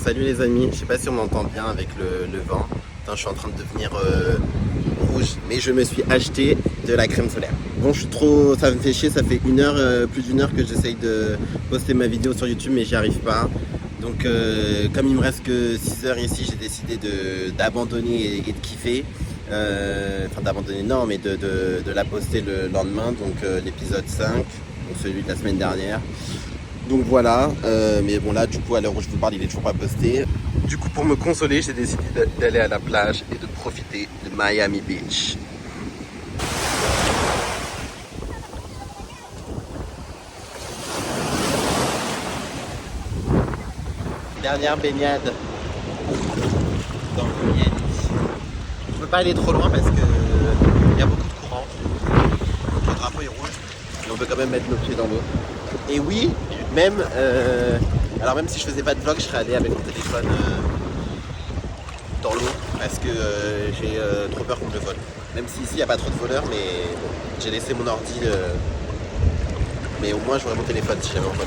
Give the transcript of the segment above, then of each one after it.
Salut les amis, je sais pas si on m'entend bien avec le vent. Putain, je suis en train de devenir rouge, mais je me suis acheté de la crème solaire. Bon, je suis trop, ça me fait chier, ça fait une heure, plus d'une heure que j'essaye de poster ma vidéo sur YouTube, mais j'y arrive pas. Donc, comme il me reste que 6 heures ici, j'ai décidé d'abandonner et de kiffer. Enfin, d'abandonner, non, mais de la poster le lendemain, donc l'épisode 5, donc celui de la semaine dernière. Donc voilà, mais bon là du coup à l'heure où je vous parle il est toujours pas posté. Du coup pour me consoler j'ai décidé d'aller à la plage et de profiter de Miami Beach. Dernière baignade dans le Miami. Je peux pas aller trop loin parce que il y a beaucoup de courant. Donc le drapeau est rouge, mais on peut quand même mettre nos pieds dans l'eau. Et oui, même, alors même si je faisais pas de vlog, je serais allé avec mon téléphone dans l'eau parce que j'ai trop peur qu'on me le vole. Même si ici il n'y a pas trop de voleurs, mais bon, j'ai laissé mon ordi, mais au moins j'aurais mon téléphone si j'avais envie.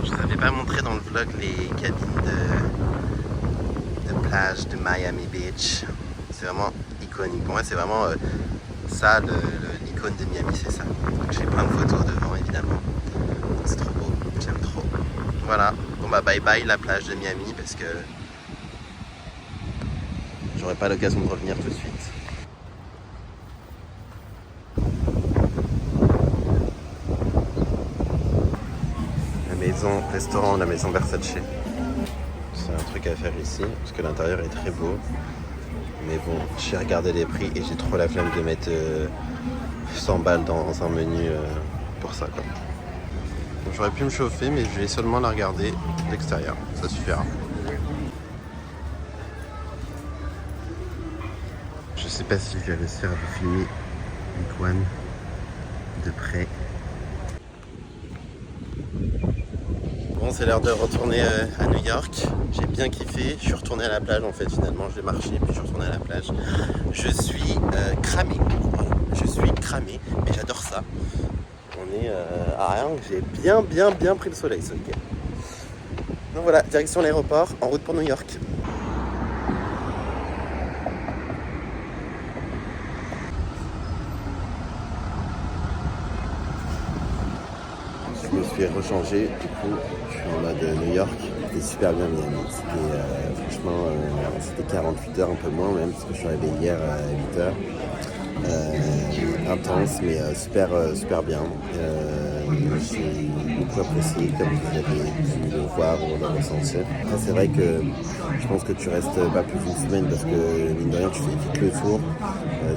Je vous avais pas montré dans le vlog les cabines de plage de Miami Beach. C'est vraiment iconique. Pour moi c'est vraiment ça, l'icône de Miami, c'est ça. Donc j'ai plein de photos devant évidemment. C'est trop beau, j'aime trop. Voilà, bon bah bye bye la plage de Miami parce que j'aurai pas l'occasion de revenir tout de suite. La maison, restaurant, la maison Versace. C'est un truc à faire ici parce que l'intérieur est très beau. Mais bon, j'ai regardé les prix et j'ai trop la flemme de mettre 100 balles dans un menu pour ça quoi. Donc, j'aurais pu me chauffer mais je vais seulement la regarder de l'extérieur, ça suffira. Je sais pas si je vais réussir à vous filmer Iguane de près. Bon, c'est l'heure de retourner à New York. J'ai bien kiffé. Je suis retourné à la plage en fait finalement. J'ai marché puis je suis retourné à la plage. Je suis cramé. Voilà. Je suis cramé, mais j'adore ça. On est à rien. J'ai bien pris le soleil ce week-end. Donc voilà, direction l'aéroport, en route pour New York. Je me suis rechangé, du coup, je suis en mode New York. C'était super bien Miami. C'était franchement, c'était 48 heures, un peu moins même, parce que je suis arrivé hier à 8 heures. Intense, mais super bien. J'ai beaucoup apprécié, comme vous avez pu le voir ou le ressentir. Après, c'est vrai que je pense que tu restes pas plus d'une semaine parce que, mine de rien, tu fais vite le tour.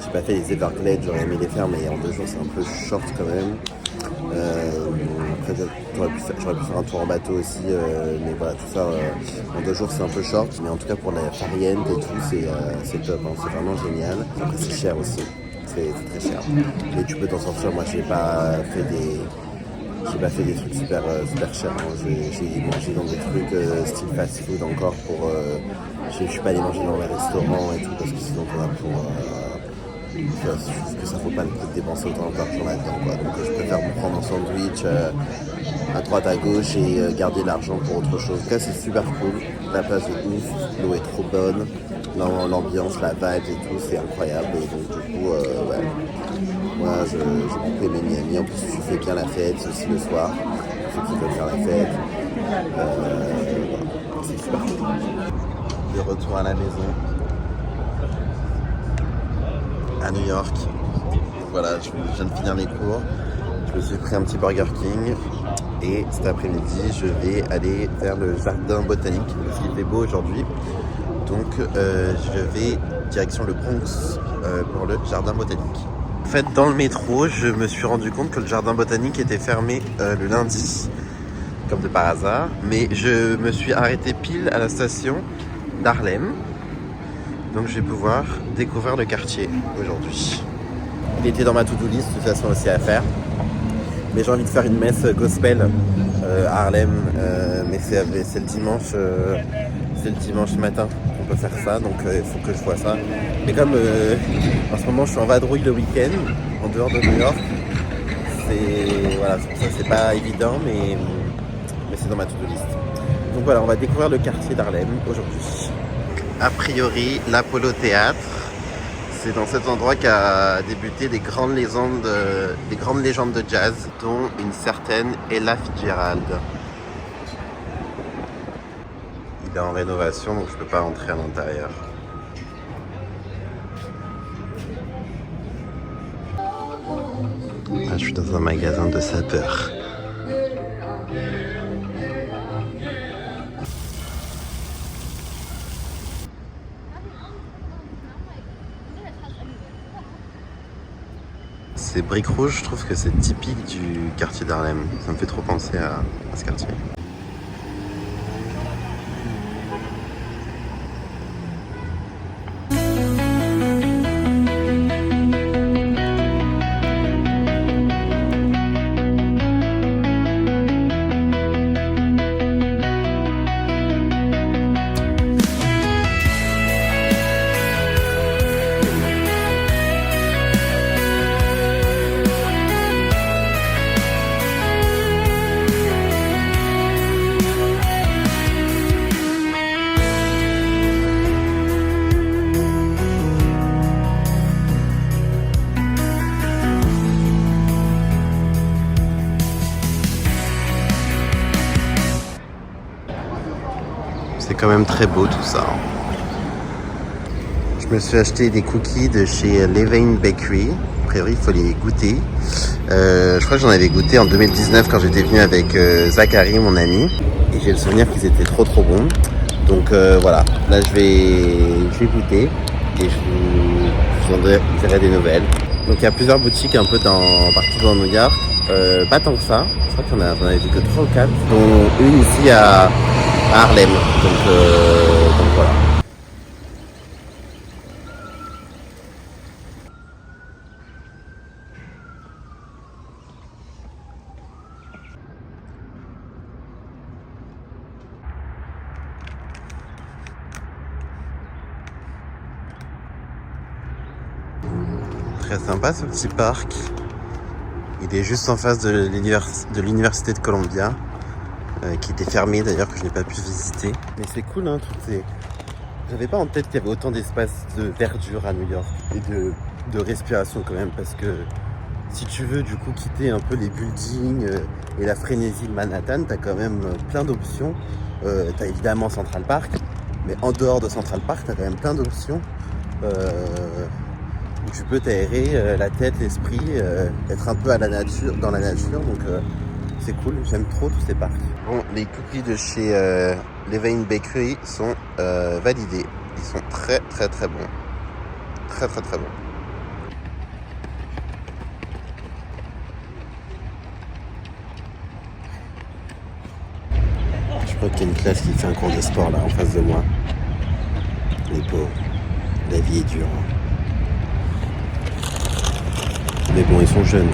J'ai pas fait les Everglades, j'aurais aimé les faire, mais en 2 jours, c'est un peu short quand même. Après, j'aurais pu faire un tour en bateau aussi, mais voilà, tout ça en 2 jours c'est un peu short. Mais en tout cas, pour la Farriente et tout, c'est top, hein, c'est vraiment génial. Après, c'est cher aussi, c'est très cher. Mais tu peux t'en sortir. Moi, j'ai pas fait des trucs super chers. Hein. J'ai mangé dans des trucs style fast food encore pour. Je suis pas allé manger dans les restaurants et tout parce que sinon on a pour. Que ça vaut pas le coup de dépenser autant d'argent là-dedans quoi. Donc je préfère me prendre un sandwich à droite à gauche et garder l'argent pour autre chose. En tout cas c'est super cool, la plage est ouf, l'eau est trop bonne, l'ambiance, la vibe et tout c'est incroyable et donc du coup ouais. Moi j'ai beaucoup aimé Miami, en plus tu fais bien la fête aussi le soir, ceux qui veulent faire la fête. Voilà. C'est super cool. De retour à la maison. À New York. Voilà, je viens de finir les cours. Je me suis pris un petit Burger King. Et cet après-midi, je vais aller vers le jardin botanique. Parce qu'il fait beau aujourd'hui. Donc, je vais direction le Bronx pour le jardin botanique. En fait, dans le métro, je me suis rendu compte que le jardin botanique était fermé le lundi. Comme de par hasard. Mais je me suis arrêté pile à la station d'Harlem. Donc je vais pouvoir découvrir le quartier aujourd'hui. Il était dans ma to-do list de toute façon aussi à faire. Mais j'ai envie de faire une messe gospel à Harlem. Mais c'est le dimanche matin qu'on peut faire ça. Donc il faut que je vois ça. Mais comme en ce moment je suis en vadrouille le week-end, en dehors de New York. C'est pour ça que c'est pas évident mais c'est dans ma to-do list. Donc voilà, on va découvrir le quartier d'Harlem aujourd'hui. A priori, l'Apollo Théâtre, c'est dans cet endroit qu'a débuté les grandes légendes de jazz, dont une certaine Ella Fitzgerald. Il est en rénovation, donc je peux pas rentrer à l'intérieur. Ah, je suis dans un magasin de sapeurs. Ces briques rouges, je trouve que c'est typique du quartier d'Harlem. Ça me fait trop penser à ce quartier. C'est quand même très beau tout ça. Je me suis acheté des cookies de chez Levain Bakery. A priori, il faut les goûter. Je crois que j'en avais goûté en 2019 quand j'étais venu avec Zachary, mon ami. Et j'ai le souvenir qu'ils étaient trop bons. Donc voilà, là je vais goûter et je vous en dirai des nouvelles. Donc il y a plusieurs boutiques un peu partout dans New York. Pas tant que ça. Je crois qu'on avait vu que 3 ou 4. Dont une ici à Harlem. Donc voilà. Très sympa ce petit parc. Il est juste en face de l'université de Columbia, qui était fermée d'ailleurs, que je n'ai pas pu visiter. Mais c'est cool, hein, j'avais pas en tête qu'il y avait autant d'espace de verdure à New York et de respiration quand même, parce que si tu veux du coup quitter un peu les buildings et la frénésie de Manhattan, t'as quand même plein d'options. T'as évidemment Central Park, mais en dehors de Central Park, t'as quand même plein d'options où tu peux t'aérer la tête, l'esprit, être un peu dans la nature. Donc c'est cool, j'aime trop tous ces parcs. Bon, les cookies de chez Levain Bakery sont validés. Ils sont très bons. Très bons. Je crois qu'il y a une classe qui fait un cours de sport là en face de moi. Les pauvres, la vie est dure. Mais bon, ils sont jeunes.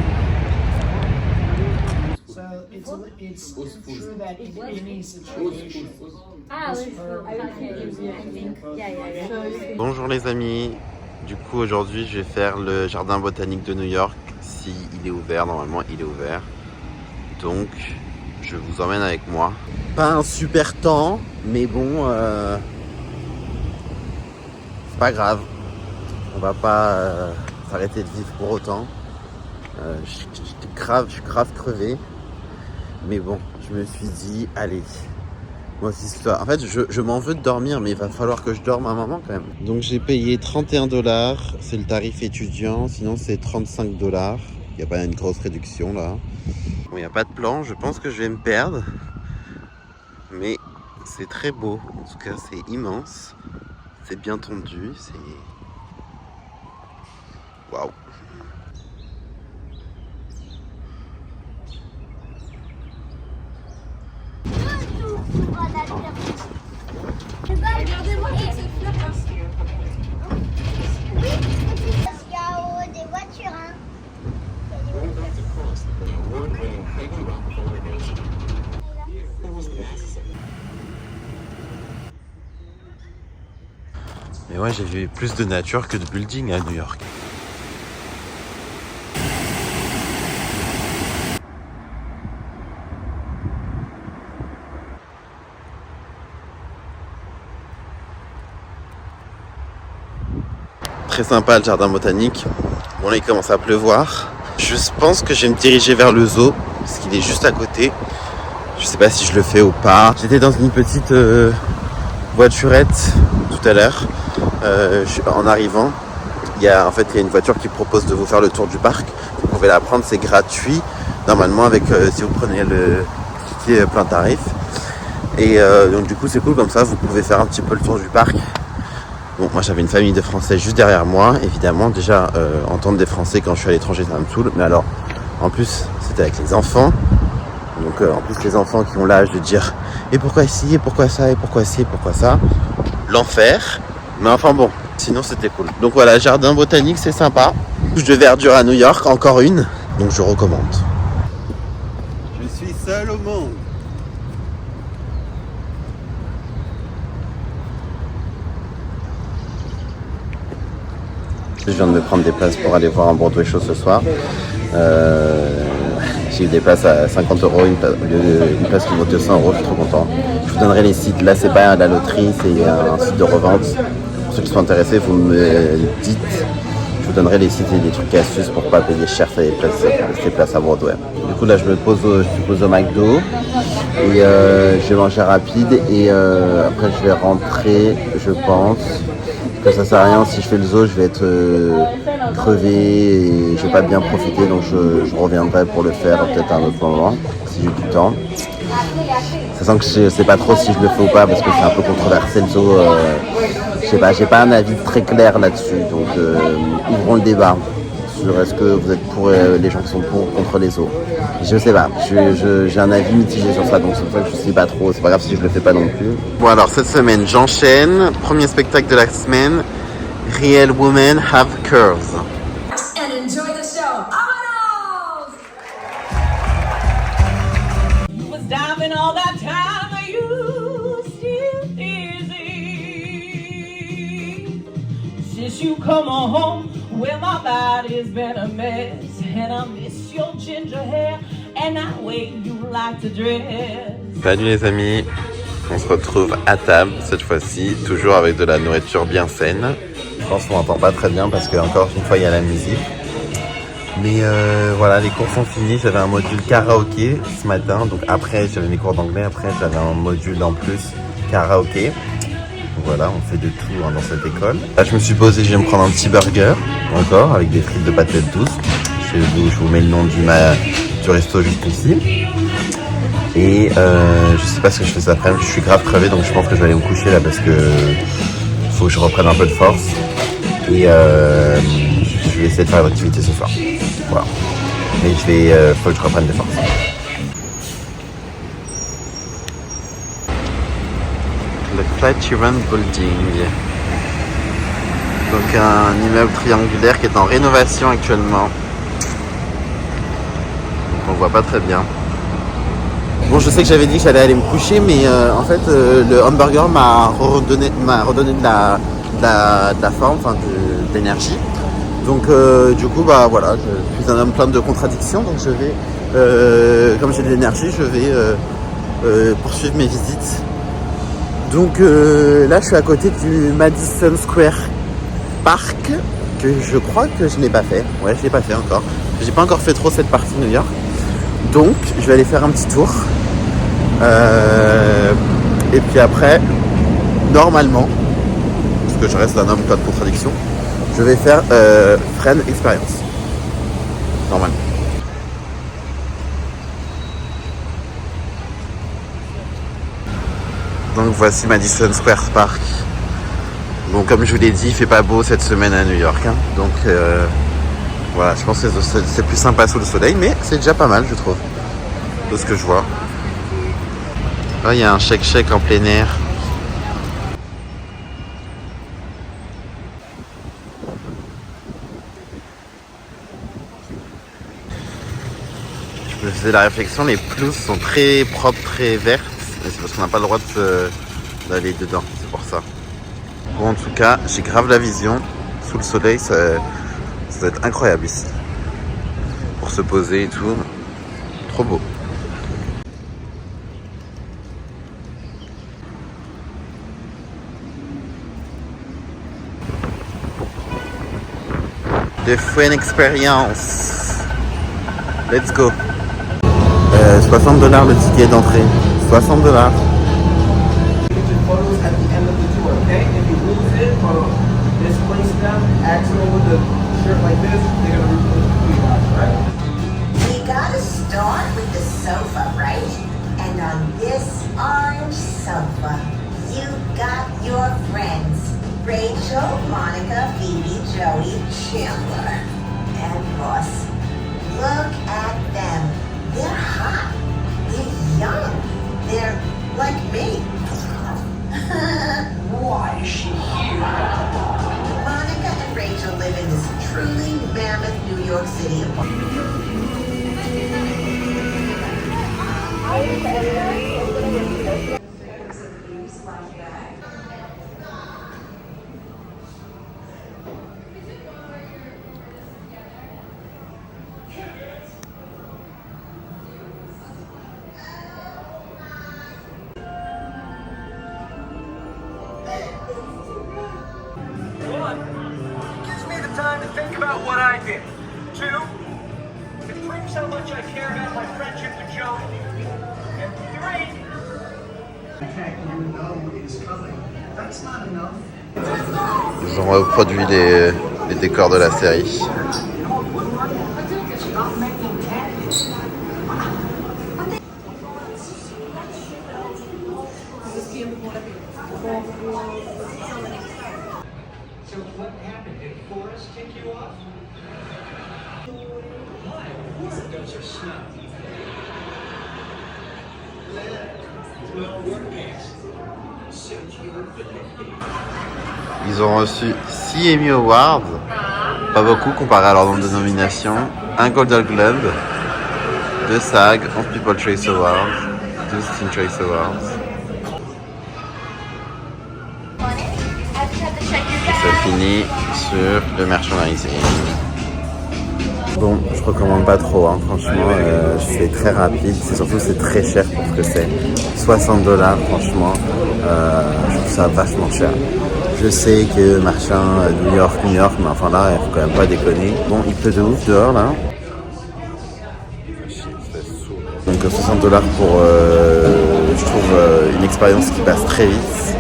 Bonjour les amis. Du coup aujourd'hui je vais faire le jardin botanique de New York. Si il est ouvert, normalement il est ouvert. Donc je vous emmène avec moi. Pas un super temps, mais bon, c'est pas grave. On va pas s'arrêter de vivre pour autant. Je suis grave crevé. Mais bon, je me suis dit, allez, moi aussi c'est toi. En fait, je m'en veux de dormir, mais il va falloir que je dorme un moment quand même. Donc j'ai payé 31$, c'est le tarif étudiant, sinon c'est 35$. Il n'y a pas une grosse réduction là. Bon, il n'y a pas de plan, je pense que je vais me perdre. Mais c'est très beau, en tout cas c'est immense. C'est bien tendu, c'est... Waouh! Regardez-moi toutes ces fleurs. Oui, parce qu'il y a des voitures. Hein. Mais ouais, j'ai vu plus de nature que de building à New York. très sympa le jardin botanique. Bon là il commence à pleuvoir. Je pense que je vais me diriger vers le zoo parce qu'il est juste à côté. Je sais pas si je le fais ou pas. J'étais dans une petite voiturette tout à l'heure en arrivant. Il y a une voiture qui propose de vous faire le tour du parc. Vous pouvez la prendre, c'est gratuit. Normalement avec si vous prenez le ticket plein tarif. Et donc du coup c'est cool comme ça, vous pouvez faire un petit peu le tour du parc. Bon, moi j'avais une famille de Français juste derrière moi, évidemment. Déjà entendre des Français quand je suis à l'étranger ça me saoule. Mais alors en plus c'était avec les enfants. Donc en plus les enfants qui ont l'âge de dire et pourquoi ici, et pourquoi ça, et pourquoi ci, et pourquoi ça. L'enfer. Mais enfin bon, sinon c'était cool. Donc voilà, jardin botanique c'est sympa. Couche de verdure à New York, encore une. Donc je recommande. Je suis seul au monde. Je viens de me prendre des places pour aller voir un Broadway show ce soir. J'ai eu des places à 50 €, une place qui vaut 200 €, je suis trop content. Je vous donnerai les sites. Là, c'est pas la loterie, c'est un site de revente. Pour ceux qui sont intéressés, vous me dites. Je vous donnerai les sites et des trucs et astuces pour pas payer cher ces places à Broadway. Du coup, là, je pose au McDo et je vais manger rapide et après, je vais rentrer, je pense. Que ça sert à rien, si je fais le zoo, je vais être crevé et je vais pas bien profiter, donc je reviendrai pour le faire peut-être à un autre moment, si j'ai du temps. Sachant que je sais pas trop si je le fais ou pas, parce que c'est un peu controversé le zoo. Je sais pas, j'ai pas un avis très clair là-dessus, donc ouvrons le débat sur est-ce que vous êtes pour les gens qui sont pour ou contre les zoos. Je sais pas, j'ai un avis mitigé sur ça, donc c'est pour ça que je sais pas trop, c'est pas grave si je le fais pas non plus. Bon alors cette semaine j'enchaîne, premier spectacle de la semaine, Real Women Have Curves. And enjoy the show. Vámonos! You was diving all that time, are you still easy? Since you come on home, well my body's been a mess, and I miss your ginger hair and that way you like to dress. Salut les amis, on se retrouve à table cette fois-ci, toujours avec de la nourriture bien saine. Je pense qu'on n'entend pas très bien parce qu'encore une fois il y a la musique. Mais voilà, les cours sont finis, j'avais un module karaoké ce matin, donc après j'avais mes cours d'anglais, après j'avais un module en plus karaoké. Donc voilà, on fait de tout dans cette école. Là je me suis posé, je vais me prendre un petit burger, encore, avec des frites de patates douces. Je vous mets le nom du resto juste ici. Et je sais pas ce que je fais cet après-midi, je suis grave crevé, donc je pense que je vais aller me coucher là parce que faut que je reprenne un peu de force. Et je vais essayer de faire l'activité ce soir. Voilà. Mais faut que je reprenne des forces. Le Flatiron Building. Donc un immeuble triangulaire qui est en rénovation actuellement. Donc on voit pas très bien. Bon, je sais que j'avais dit que j'allais aller me coucher, mais en fait le hamburger m'a redonné de la forme, enfin de l'énergie. Donc du coup bah voilà, je suis un homme plein de contradictions, donc je vais, comme j'ai de l'énergie, je vais poursuivre mes visites. Donc là je suis à côté du Madison Square Park, que je crois que je n'ai pas fait. Ouais, je l'ai pas fait encore. J'ai pas encore fait trop cette partie de New York. Donc je vais aller faire un petit tour. Et puis après, normalement, parce que je reste un homme plein de contradictions, je vais faire Friend Experience. Normalement. Donc voici Madison Square Park. Bon, comme je vous l'ai dit, il fait pas beau cette semaine à New York. Hein. Donc voilà, je pense que c'est plus sympa sous le soleil, mais c'est déjà pas mal, je trouve, de ce que je vois. Là, il y a un shake-shake en plein air. Je me faisais la réflexion, les pelouses sont très propres, très vertes. Mais c'est parce qu'on n'a pas le droit d'aller dedans, c'est pour ça. Bon, en tout cas, j'ai grave la vision. Sous le soleil, ça doit être incroyable ici. Pour se poser et tout. Trop beau. de Fun Experience. Let's go. 60 $ le ticket d'entrée. 60 $. Photos at the end of the tour, okay? If you lose it or misplace them, accident with a shirt like this, they're gonna replace it for you guys, right? We gotta start with the sofa, right? And on this orange sofa, you got your friends. Rachel, Monica, Phoebe, Joey, Chandler, and Ross. Look at them. They're hot. They're young. They're like me. Why is she here? Monica and Rachel live in this truly mammoth New York City apartment. Gives me the time to think about what I did. 2, it proves how much I care about my friendship with Joey. And 3, you know it's coming. That's not enough. Ils ont reproduit les décors de la série. So what happened? Did Forrest kick you off? Why? Those are snug. Well, workmates. Ils ont reçu 6 Emmy Awards, pas beaucoup comparé à leur nombre de nominations, un Golden Globe, 2 SAG, 11 People Choice Awards, 12 Teen Choice Awards. Et ça finit sur le merchandising. Bon, je recommande pas trop, hein, franchement, c'est très rapide, c'est très cher pour ce que c'est. 60 $, franchement, je trouve ça vachement cher. Je sais que machin, New York, mais enfin là, il faut quand même pas déconner. Bon, il pleut de ouf dehors là. Donc 60 $ pour, je trouve, une expérience qui passe très vite.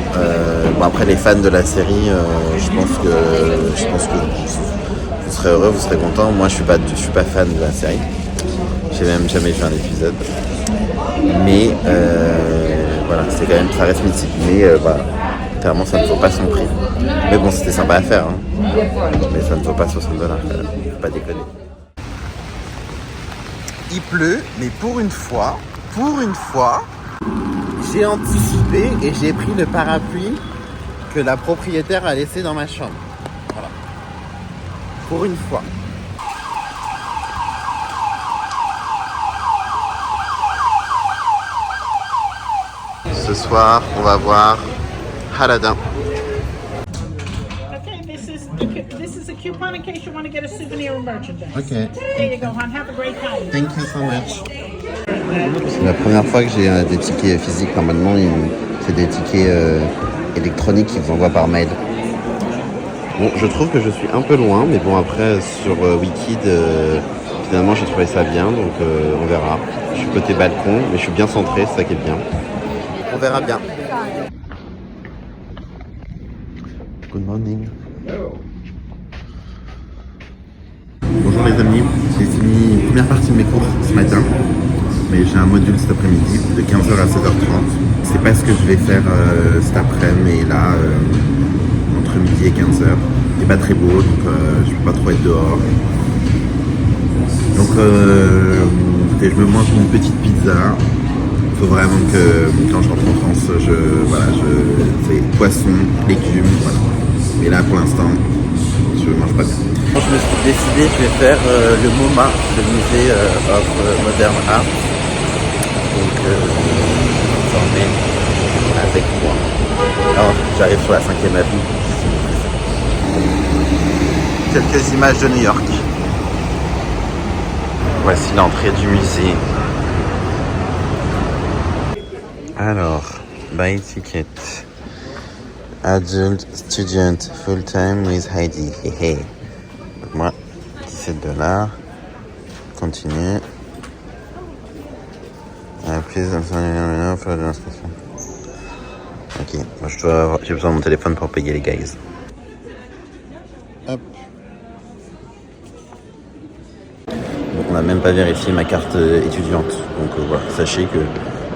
Bon, après les fans de la série, je pense que vous serez heureux, vous serez content. Moi, je suis pas fan de la série. J'ai même jamais vu un épisode. Mais voilà, c'est quand même, ça reste mythique. Mais voilà, clairement, ça ne vaut pas son prix. Mais bon, c'était sympa à faire. Hein. Mais ça ne vaut pas 60 $. Faut pas déconner. Il pleut, mais pour une fois, j'ai anticipé et j'ai pris le parapluie que la propriétaire a laissé dans ma chambre. Voilà. Pour une fois. Ce soir, on va voir Aladdin. Okay, this is a coupon in case you want to get a souvenir or merchandise. Ok. There you go, hon. Have a great time. Thank you so much. C'est la première fois que j'ai des tickets physiques. Normalement, c'est des tickets électroniques qu'ils vous envoient par mail. Bon, je trouve que je suis un peu loin, mais bon, après, sur Wicked, finalement, j'ai trouvé ça bien, donc on verra. Je suis côté balcon, mais je suis bien centré, c'est ça qui est bien. On verra bien. Good morning. Bonjour les amis, j'ai fini une première partie de mes cours ce matin, mais j'ai un module cet après-midi de 15h à 16h30. C'est pas ce que je vais faire cet après-midi, et là, entre midi et 15h. Il n'est pas très beau, donc je peux pas trop être dehors. Donc écoutez, je me mange une petite pizza. Il faut vraiment que quand je rentre en France, je fais poisson, légumes, voilà. Mais là pour l'instant, je ne mange pas bien. Je me suis décidé, je vais faire le MoMA, le musée of Modern Art. Donc attendez avec moi. Alors j'arrive sur la 5e avenue. Quelques images de New York. Voici l'entrée du musée. Alors, buy ticket. Adult, student, full time with Heidi. Donc moi, $17. Continue. Please, ok, moi j'ai besoin de mon téléphone pour payer les guys. Hop. Donc on n'a même pas vérifié ma carte étudiante. Donc voilà, sachez que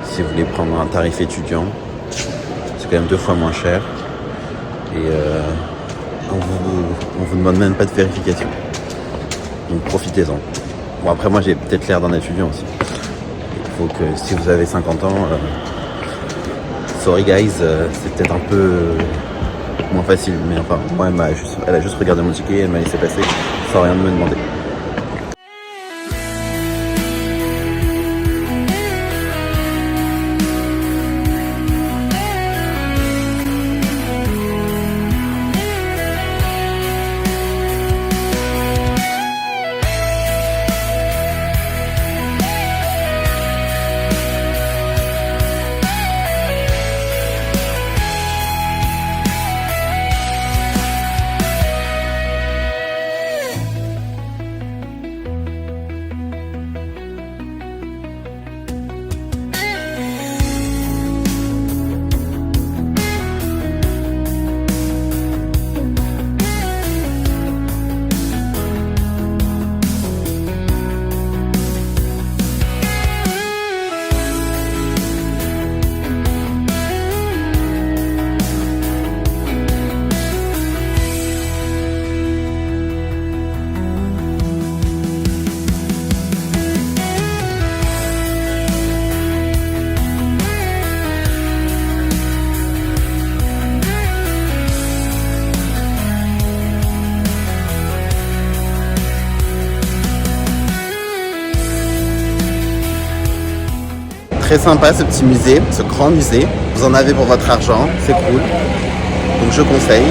si vous voulez prendre un tarif étudiant, c'est quand même 2 fois moins cher. Et on vous demande même pas de vérification. Donc profitez-en. Bon après moi j'ai peut-être l'air d'un étudiant aussi. Il faut que si vous avez 50 ans, sorry guys, c'est peut-être un peu moins facile. Mais enfin moi elle a juste regardé mon ticket et elle m'a laissé passer sans rien me demander. Très sympa ce petit musée, ce grand musée. Vous en avez pour votre argent, c'est cool. Donc je conseille.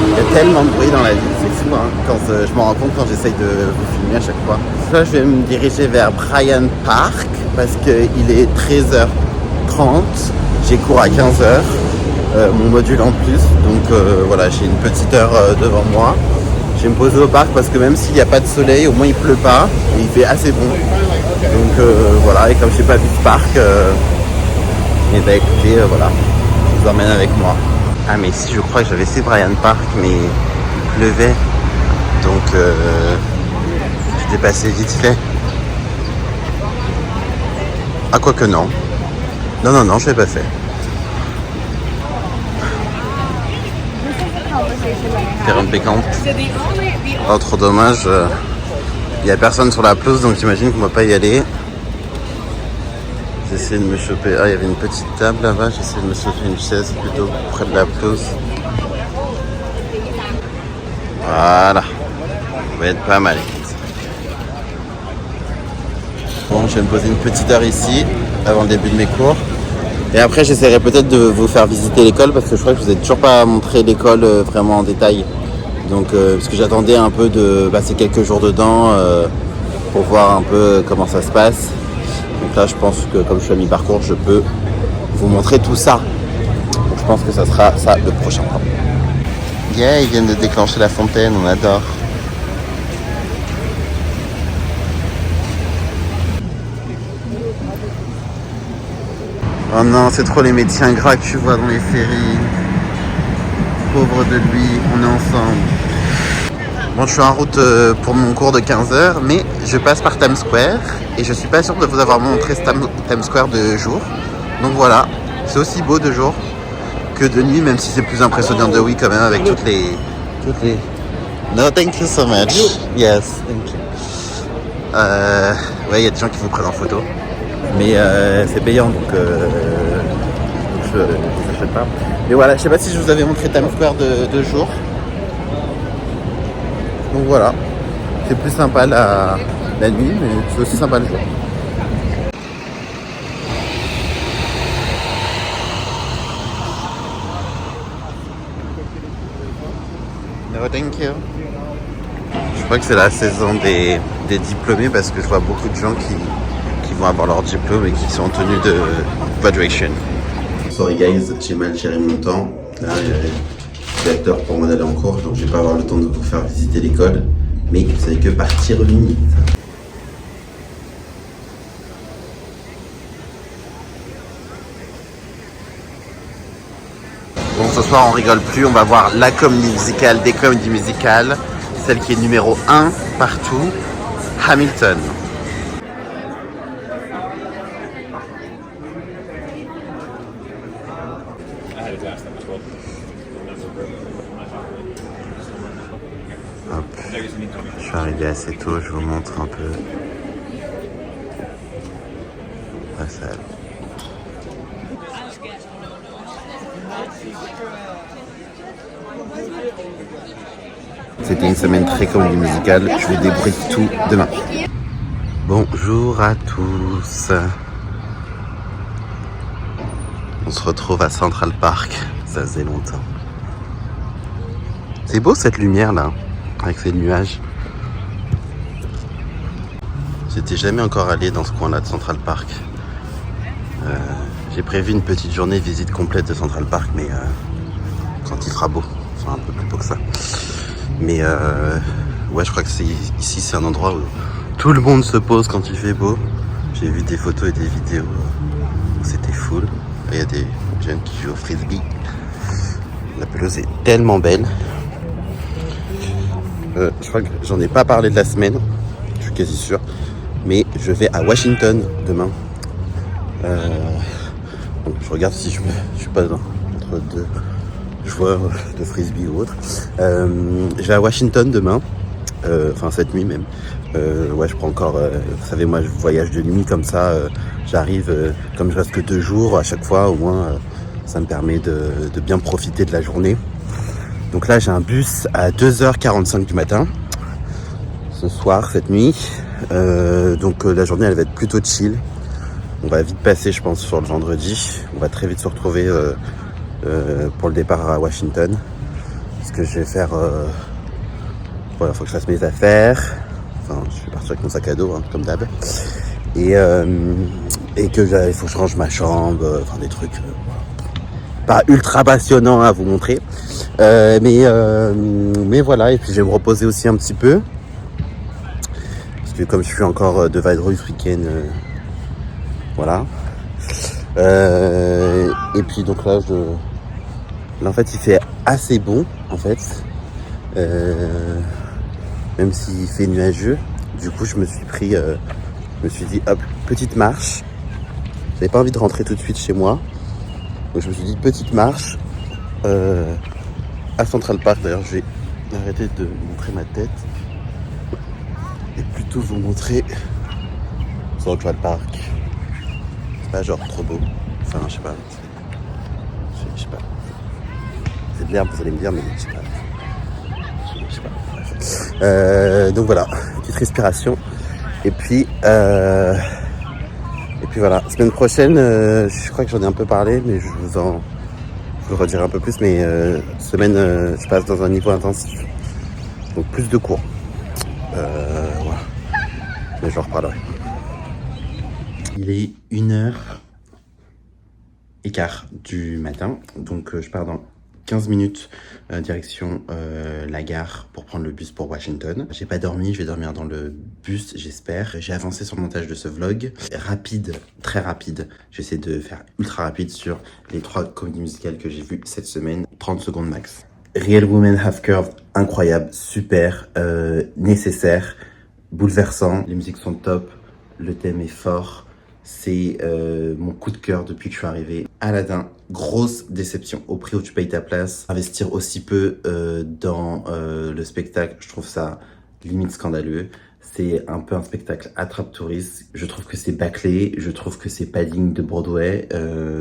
Il y a tellement de bruit dans la ville, c'est fou hein, quand je m'en rends compte quand j'essaye de vous filmer à chaque fois. Là je vais me diriger vers Bryant Park parce qu'il est 13h30. J'ai cours à 15h, mon module en plus. Donc voilà, j'ai une petite heure devant moi. Je vais me poser au parc parce que même s'il n'y a pas de soleil, au moins il pleut pas et il fait assez bon. Donc voilà, et comme je n'ai pas vu de parc, et bah écoutez, voilà, je vous emmène avec moi. Ah mais si, je crois que j'avais fait Bryant Park, mais il pleuvait, donc j'étais passé vite fait. Ah quoique non. Non, je l'ai pas fait. Terrain pécante. Oh trop dommage. Il n'y a personne sur la pelouse, donc j'imagine qu'on ne va pas y aller. J'essaie de me choper... Ah, il y avait une petite table là-bas. J'essaie de me choper une chaise plutôt près de la pelouse. Voilà. Ça va être pas mal. Bon, je vais me poser une petite heure ici, avant le début de mes cours. Et après, j'essaierai peut-être de vous faire visiter l'école, parce que je crois que je vous ai toujours pas montré l'école vraiment en détail. Donc, parce que j'attendais un peu de passer quelques jours dedans pour voir un peu comment ça se passe. Donc là, je pense que comme je suis à mi-parcours, je peux vous montrer tout ça. Donc, je pense que ça sera ça le prochain pas. Yeah, ils viennent de déclencher la fontaine, on adore. Oh non, c'est trop les métiers ingrats que tu vois dans les séries. Pauvre de lui, on est ensemble. Bon, je suis en route pour mon cours de 15h, mais je passe par Times Square et je suis pas sûr de vous avoir montré Times Square de jour. Donc voilà, c'est aussi beau de jour que de nuit, même si c'est plus impressionnant de nuit quand même avec toutes les... No, thank you so much. Yes, thank you. Ouais, il y a des gens qui vous prennent en photo, mais c'est payant, donc je ne les achète pas. Mais voilà, je sais pas si je vous avais montré Times Square de jour. Donc voilà, c'est plus sympa la nuit, mais c'est aussi sympa le jour. No, thank you. Je crois que c'est la saison des diplômés parce que je vois beaucoup de gens qui vont avoir leur diplôme et qui sont en tenue de graduation. Sorry guys, j'ai mal géré mon temps. Là, j'ai acteur pour moi d'aller en cours, donc je vais pas avoir le temps de vous faire visiter l'école. mais vous savez que partie revenue. Bon, ce soir on rigole plus, on va voir la comédie musicale des comédies musicales, celle qui est numéro 1 partout, Hamilton. Hop. Je suis arrivé assez tôt, je vous montre un peu la salle. C'était une semaine très comédie musicale, je vous débriefe tout demain. Bonjour à tous. On se retrouve à Central Park, ça faisait longtemps. C'est beau cette lumière là, avec ces nuages. J'étais jamais encore allé dans ce coin-là de Central Park. J'ai prévu une petite journée visite complète de Central Park, mais quand il fera beau, enfin un peu plus beau que ça. Mais ouais, je crois que ici c'est un endroit où tout le monde se pose quand il fait beau. J'ai vu des photos et des vidéos où c'était full. Il y a des jeunes qui jouent au frisbee. La pelouse est tellement belle. Je crois que j'en ai pas parlé de la semaine, je suis quasi sûr. Mais je vais à Washington demain. Donc je regarde si je suis pas entre deux joueurs de frisbee ou autre. Je vais à Washington demain, enfin cette nuit même. Ouais, je prends encore, vous savez, moi je voyage de nuit comme ça. J'arrive, comme je reste que 2 jours à chaque fois, au moins ça me permet de bien profiter de la journée. Donc là j'ai un bus à 2h45 du matin, ce soir, cette nuit. Donc la journée elle va être plutôt chill. On va vite passer, je pense, sur le vendredi. On va très vite se retrouver pour le départ à Washington. Ce que je vais faire, voilà, faut que je fasse mes affaires. Enfin, je vais partir avec mon sac à dos, hein, comme d'hab. Et que il faut que je range ma chambre, enfin des trucs pas ultra passionnants à vous montrer. Mais voilà, et puis je vais me reposer aussi un petit peu. Parce que comme je suis encore de vadrouille ce week-end, voilà. Et puis donc là, en fait il fait assez bon en fait. Même s'il fait nuageux. Du coup je me suis dit hop, petite marche. J'avais pas envie de rentrer tout de suite chez moi. Donc je me suis dit petite marche à Central Park. D'ailleurs je vais arrêter de montrer ma tête et plutôt vous montrer Central Park. C'est pas genre trop beau. Enfin je sais pas. Je sais pas. C'est de l'herbe, vous allez me dire, mais je sais pas. Je sais pas. Bref. Donc voilà, petite respiration. Et puis voilà, semaine prochaine, je crois que j'en ai un peu parlé, mais je vous le redirai un peu plus, mais semaine, je passe dans un niveau intensif. Donc plus de cours. Voilà. Mais je en reparlerai. Il est 1h15 du matin, donc je pars dans 15 minutes direction la gare pour prendre le bus pour Washington. J'ai pas dormi, je vais dormir dans le bus, j'espère. J'ai avancé sur le montage de ce vlog. Rapide, très rapide. J'essaie de faire ultra rapide sur les 3 comédies musicales que j'ai vues cette semaine. 30 secondes max. Real Women Have Curves, incroyable, super, nécessaire, bouleversant. Les musiques sont top, le thème est fort. C'est mon coup de cœur depuis que je suis arrivé. Aladdin, grosse déception. Au prix où tu payes ta place, investir aussi peu dans le spectacle, je trouve ça limite scandaleux. C'est un peu un spectacle attrape-touriste. Je trouve que c'est bâclé, je trouve que c'est pas digne de Broadway,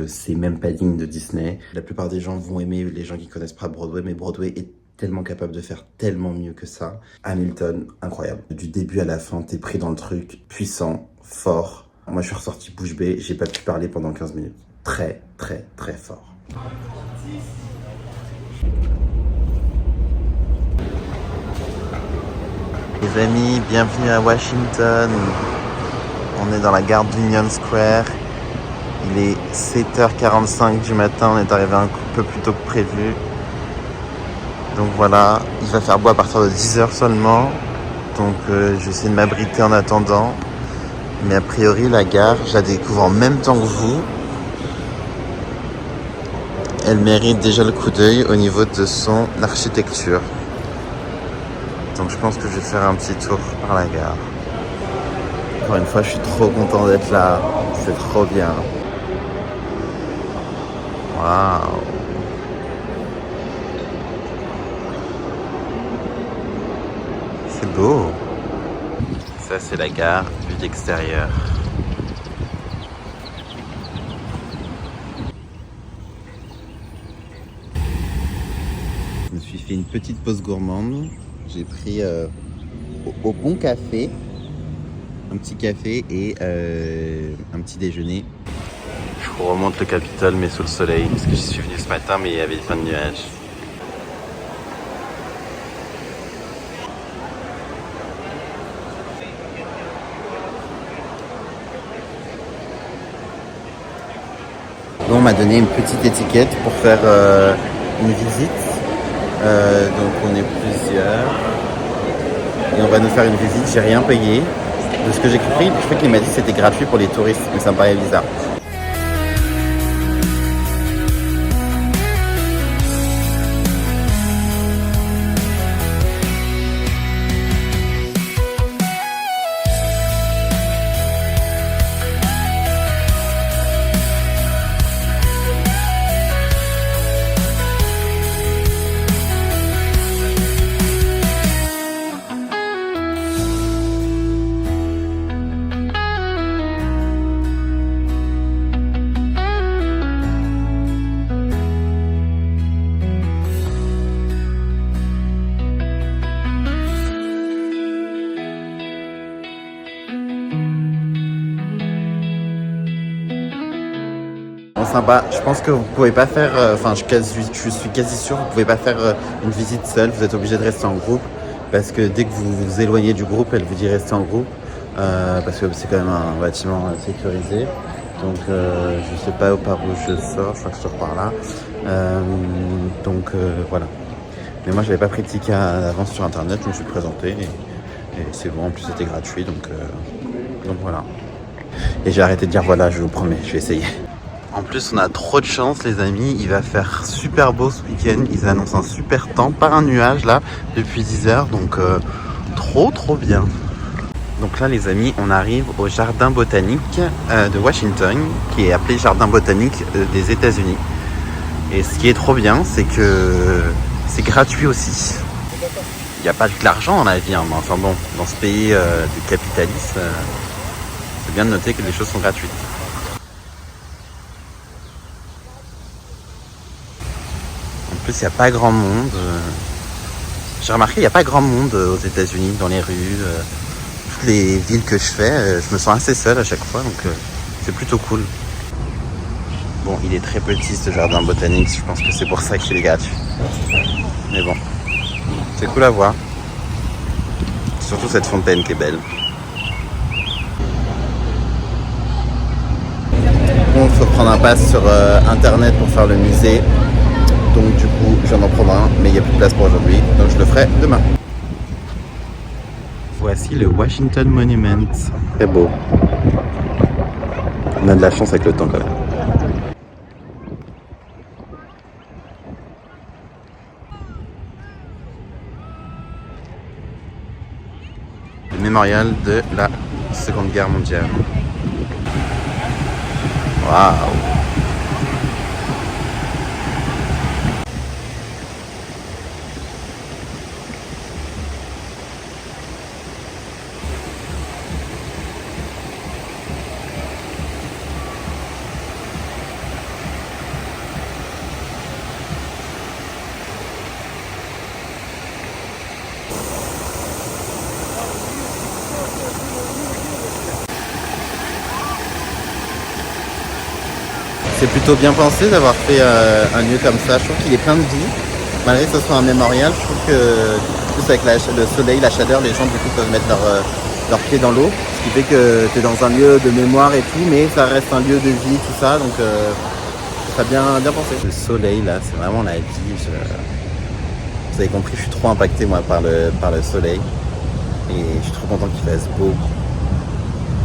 c'est même pas digne de Disney. La plupart des gens vont aimer, les gens qui connaissent pas Broadway, mais Broadway est tellement capable de faire tellement mieux que ça. Hamilton, incroyable. Du début à la fin, t'es pris dans le truc, puissant, fort. Moi, je suis ressorti bouche bée, j'ai pas pu parler pendant 15 minutes. Très, très, très fort. Les amis, bienvenue à Washington. On est dans la gare d'Union Square. Il est 7h45 du matin, on est arrivé un peu plus tôt que prévu. Donc voilà, il va faire beau à partir de 10h seulement. Donc je vais essayer de m'abriter en attendant. Mais a priori la gare, je la découvre en même temps que vous. Elle mérite déjà le coup d'œil au niveau de son architecture. Donc je pense que je vais faire un petit tour par la gare. Encore une fois, je suis trop content d'être là. C'est trop bien. Waouh. C'est beau. Ça, c'est la gare vue d'extérieur. Je me suis fait une petite pause gourmande. J'ai pris au bon café, un petit café et un petit déjeuner. Je vous remonte le Capitole mais sous le soleil parce que j'y suis venu ce matin mais il y avait plein de nuages. Bon, on m'a donné une petite étiquette pour faire une visite. Donc on est plusieurs. Et on va nous faire une visite. J'ai rien payé. De ce que j'ai compris, je crois qu'il m'a dit que c'était gratuit pour les touristes, mais ça me paraît bizarre. Sympa. Je pense que vous pouvez pas faire, enfin je suis quasi sûr, vous pouvez pas faire une visite seule, vous êtes obligé de rester en groupe parce que dès que vous vous éloignez du groupe, elle vous dit rester en groupe parce que c'est quand même un bâtiment sécurisé. Donc je sais pas par où je sors, je crois que je sors par là. Voilà. Mais moi j'avais pas pris de ticket à l'avance sur internet, je me suis présenté et c'est bon, en plus c'était gratuit donc voilà. Et j'ai arrêté de dire voilà, je vous promets, je vais essayer. En plus, on a trop de chance, les amis. Il va faire super beau ce week-end. Ils annoncent un super temps, pas un nuage là, depuis 10 heures. Donc, trop bien. Donc là, les amis, on arrive au jardin botanique de Washington, qui est appelé jardin botanique des États-Unis. Et ce qui est trop bien, c'est que c'est gratuit aussi. Il n'y a pas que l'argent dans la vie, hein, mais enfin bon, dans ce pays du capitalisme, c'est bien de noter que les choses sont gratuites. En plus, il n'y a pas grand monde. J'ai remarqué, il n'y a pas grand monde aux États-Unis, dans les rues. Toutes les villes que je fais, je me sens assez seul à chaque fois, donc c'est plutôt cool. Bon, il est très petit ce jardin botanique, je pense que c'est pour ça qu'il est gratuit. Mais bon, c'est cool à voir. Surtout cette fontaine qui est belle. Bon, il faut prendre un pass sur internet pour faire le musée. Donc du coup, je viens d'en prendre un, mais il n'y a plus de place pour aujourd'hui, donc je le ferai demain. Voici le Washington Monument. Très beau. On a de la chance avec le temps quand même. Le mémorial de la Seconde Guerre mondiale. Waouh! C'est plutôt bien pensé d'avoir fait un lieu comme ça. Je trouve qu'il est plein de vie. Malgré que ce soit un mémorial, je trouve que plus avec le soleil, la chaleur, les gens du coup peuvent mettre leurs pieds dans l'eau. Ce qui fait que tu es dans un lieu de mémoire et tout, mais ça reste un lieu de vie, tout ça. Donc ça bien pensé. Le soleil là, c'est vraiment la vie. Vous avez compris, je suis trop impacté moi par le soleil. et je suis trop content qu'il fasse beau.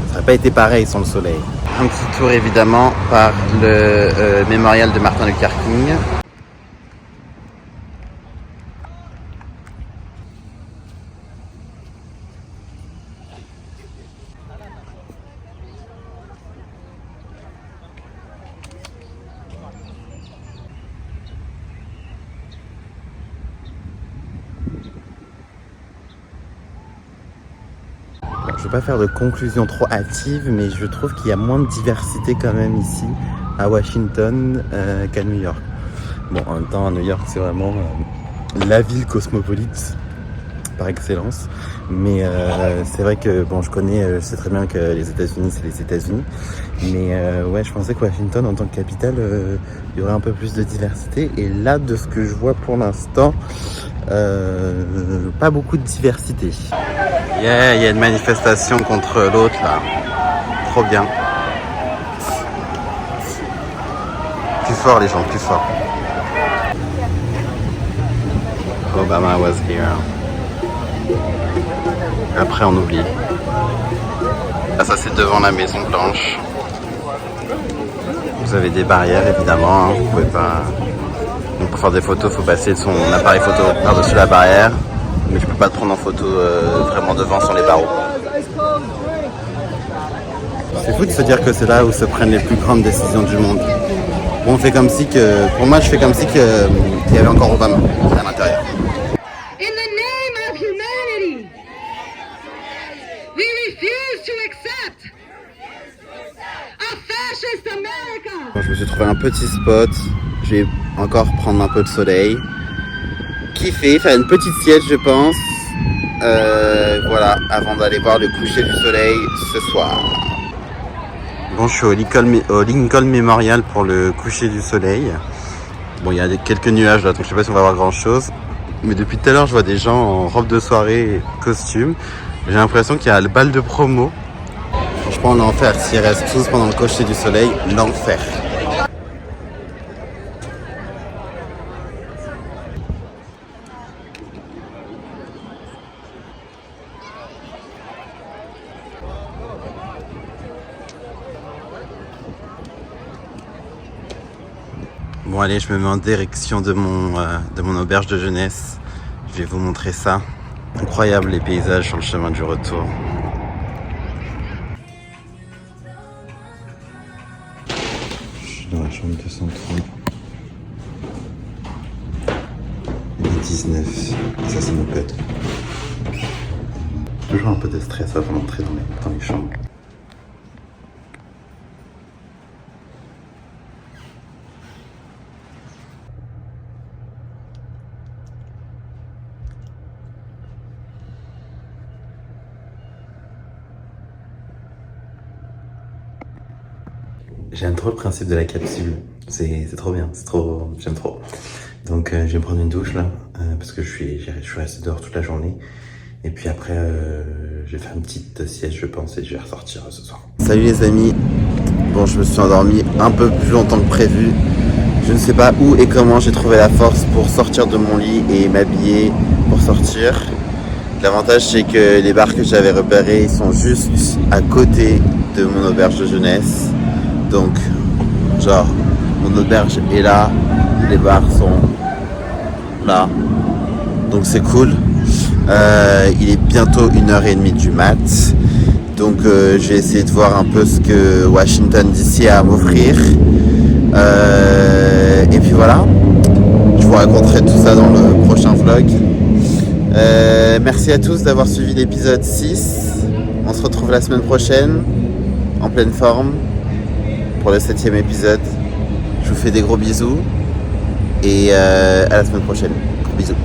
Ça n'aurait pas été pareil sans le soleil. Un petit tour évidemment par le mémorial de Martin Luther King. Je ne vais pas faire de conclusion trop hâtive, mais je trouve qu'il y a moins de diversité quand même ici à Washington qu'à New York. Bon, en même temps, à New York, c'est vraiment la ville cosmopolite par excellence. Mais c'est vrai que, bon, je sais très bien que les États-Unis, c'est les États-Unis. Mais ouais, je pensais que Washington, en tant que capitale, il y aurait un peu plus de diversité. Et là, de ce que je vois pour l'instant, pas beaucoup de diversité. Yeah, il y a une manifestation contre l'autre là. Trop bien. Plus fort les gens, plus fort. Obama was here. Après on oublie. Là ça c'est devant la Maison Blanche. Vous avez des barrières évidemment, hein. Vous pouvez pas. Donc pour faire des photos, il faut passer de son appareil photo par-dessus la barrière. Mais je peux pas te prendre en photo vraiment devant sur les barreaux. C'est fou de se dire que c'est là où se prennent les plus grandes décisions du monde. Bon, on fait comme si que, pour moi, je fais comme si qu'il y avait encore Obama à l'intérieur. In the name of humanity, we refuse to accept a fascist America. Bon, je me suis trouvé un petit spot. Je vais encore prendre un peu de soleil. Kiffer, faire une petite sieste je pense, voilà, avant d'aller voir le coucher du soleil ce soir. Bon, je suis au Lincoln Memorial pour le coucher du soleil. Bon, il y a quelques nuages là, donc je sais pas si on va voir grand chose. Mais depuis tout à l'heure, je vois des gens en robe de soirée et costume. J'ai l'impression qu'il y a le bal de promo. Franchement, l'enfer, s'ils restent tous pendant le coucher du soleil, l'enfer. Bon allez, je me mets en direction de mon auberge de jeunesse. Je vais vous montrer ça. Incroyable les paysages sur le chemin du retour. Je suis dans la chambre 203. Il est 19. Ça c'est mon pote. Toujours un peu de stress avant d'entrer dans les chambres. J'aime trop le principe de la capsule, c'est trop bien, j'aime trop. Donc je vais prendre une douche là, parce que je suis resté dehors toute la journée. Et puis après, je vais faire une petite sieste je pense et je vais ressortir ce soir. Salut les amis, bon je me suis endormi un peu plus longtemps que prévu. Je ne sais pas où et comment j'ai trouvé la force pour sortir de mon lit et m'habiller pour sortir. L'avantage c'est que les bars que j'avais repérés sont juste à côté de mon auberge de jeunesse. Donc, genre, mon auberge est là, les bars sont là, donc c'est cool. Il est bientôt 1h30 du mat, donc je vais essayer de voir un peu ce que Washington DC a à m'offrir. Et puis voilà, je vous raconterai tout ça dans le prochain vlog. Merci à tous d'avoir suivi l'épisode 6. On se retrouve la semaine prochaine, en pleine forme. Pour le 7e épisode. Je vous fais des gros bisous et à la semaine prochaine. Gros bisous.